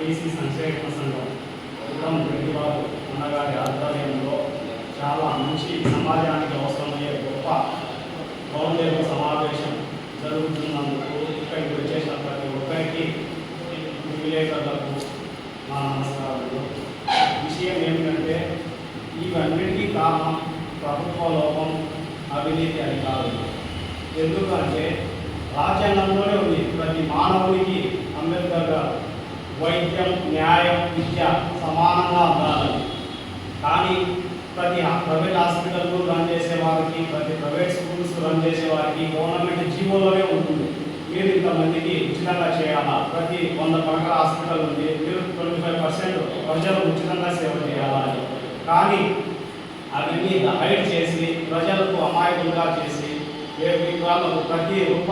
BC సంక్షేమ సంఘం ఉత్తమ్ రెడ్డిబాబు అన్నగారి ఆధ్వర్యంలో చాలా మంచి సమాజానికి అవసరమయ్యే గొప్ప గౌరవ సమావేశం జరుగుతున్నందుకు ఇక్కడికి వచ్చేసిన ప్రతి ఒక్కరికి విలేకరులకు మా నమస్కారాలు. విషయం ఏమిటంటే ఇవన్నిటికీ కారణం ప్రభుత్వ లోపం, అవినీతి అధికారులు. ఎందుకంటే రాజ్యాంగంలోనే ఉంది ప్రతి మానవుడికి అంబేద్కర్ గారు వైద్యం, న్యాయం, విద్య సమానంగా ఉండాలని. కానీ ప్రతి ప్రైవేట్ హాస్పిటల్ను రన్ చేసే వారికి, ప్రతి ప్రైవేట్ స్కూల్స్ రన్ చేసే వారికి గవర్నమెంట్ జీవోలోనే ఉంటుంది మీరు ఇంతమందికి ఉచితంగా చేయాలా, ప్రతి 100 పడకల హాస్పిటల్ ఉంది, మీరు 25% ప్రజలు ఉచితంగా సేవ చేయాలని. కానీ అవన్నీ హైడ్ చేసి ప్రజలకు అమాయకులుగా చేసి వాళ్ళకు ప్రతి